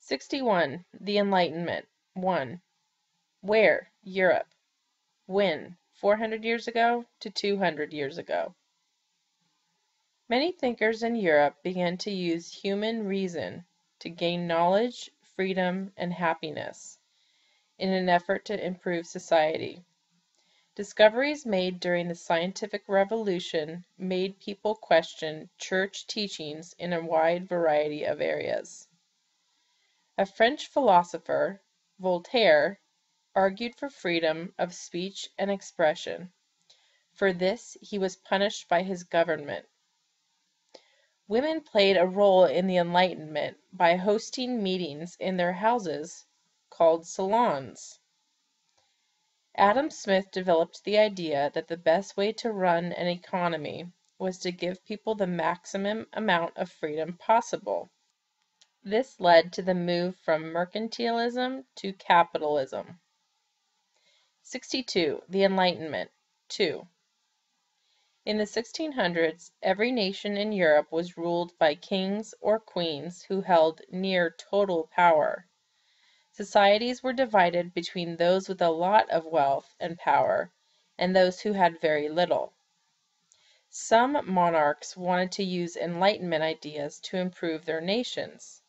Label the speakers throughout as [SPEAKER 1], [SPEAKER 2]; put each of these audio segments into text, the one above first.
[SPEAKER 1] 61. The Enlightenment. 1. Where? Europe. When? 400 years ago to 200 years ago. Many thinkers in Europe began to use human reason to gain knowledge, freedom, and happiness in an effort to improve society. Discoveries made during the scientific revolution made people question church teachings in a wide variety of areas. A French philosopher, Voltaire, argued for freedom of speech and expression. For this, he was punished by his government. Women played a role in the Enlightenment by hosting meetings in their houses called salons. Adam Smith developed the idea that the best way to run an economy was to give people the maximum amount of freedom possible. This led to the move from mercantilism to capitalism. 62. The Enlightenment. 2. In the 1600s, every nation in Europe was ruled by kings or queens who held near total power. Societies were divided between those with a lot of wealth and power and those who had very little. Some monarchs wanted to use Enlightenment ideas to improve their nations.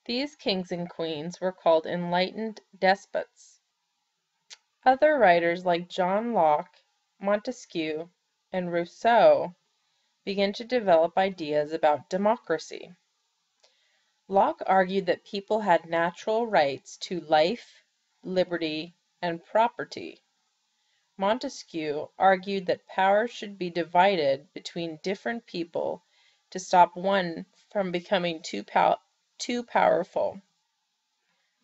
[SPEAKER 1] These kings and queens were called Enlightened Despots. Other writers like John Locke, Montesquieu, and Rousseau began to develop ideas about democracy. Locke argued that people had natural rights to life, liberty, and property. Montesquieu argued that power should be divided between different people to stop one from becoming too powerful.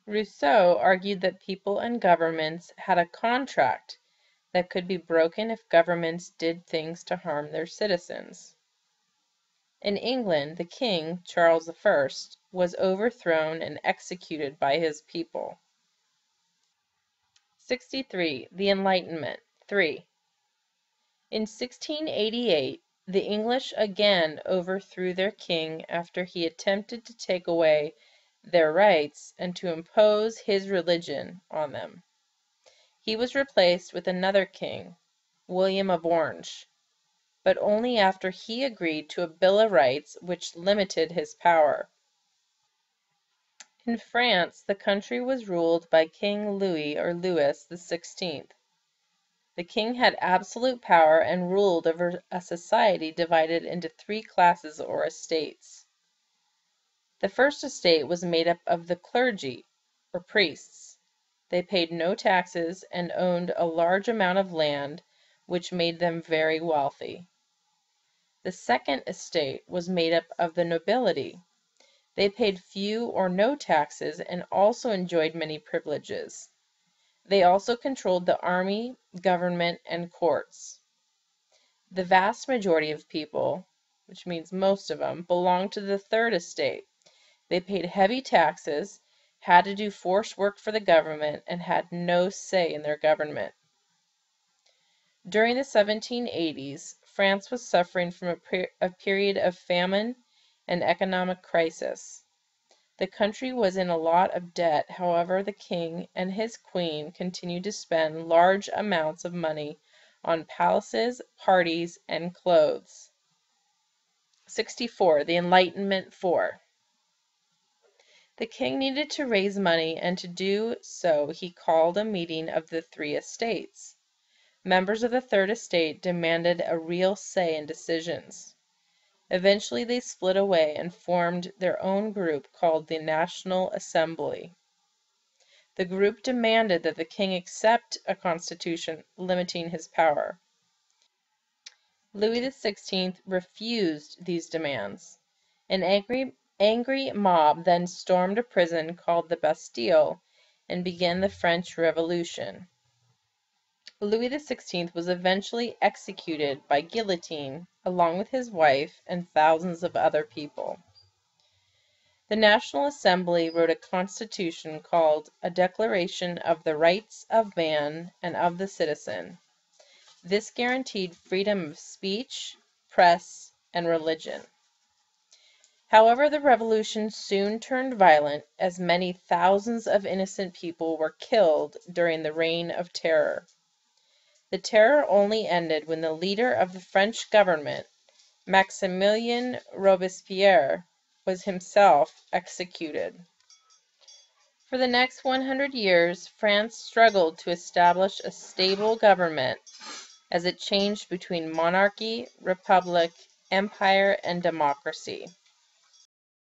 [SPEAKER 1] Rousseau argued that people and governments had a contract that could be broken if governments did things to harm their citizens. In England, the king, Charles I, was overthrown and executed by his people. 63. The Enlightenment. 3. In 1688, the English again overthrew their king after he attempted to take away their rights and to impose his religion on them. He was replaced with another king, William of Orange, but only after he agreed to a Bill of Rights which limited his power. In France, the country was ruled by King Louis or Louis XVI. The king had absolute power and ruled over a society divided into 3 classes or estates. The first estate was made up of the clergy, or priests. They paid no taxes and owned a large amount of land, which made them very wealthy. The second estate was made up of the nobility. They paid few or no taxes and also enjoyed many privileges. They also controlled the army, government, and courts. The vast majority of people, which means most of them, belonged to the third estate. They paid heavy taxes, had to do forced work for the government, and had no say in their government. During the 1780s, France was suffering from a period of famine and economic crisis. The country was in a lot of debt, however, the king and his queen continued to spend large amounts of money on palaces, parties, and clothes. 64. The Enlightenment. 4. The king needed to raise money, and to do so he called a meeting of the 3 estates. Members of the third estate demanded a real say in decisions. Eventually they split away and formed their own group called the National Assembly. The group demanded that the king accept a constitution limiting his power. Louis XVI refused these demands. An angry mob then stormed a prison called the Bastille and began the French Revolution. Louis XVI was eventually executed by guillotine along with his wife and thousands of other people. The National Assembly wrote a constitution called A Declaration of the Rights of Man and of the Citizen. This guaranteed freedom of speech, press, and religion. However, the revolution soon turned violent, as many thousands of innocent people were killed during the Reign of Terror. The terror only ended when the leader of the French government, Maximilien Robespierre, was himself executed. For the next 100 years, France struggled to establish a stable government as it changed between monarchy, republic, empire, and democracy.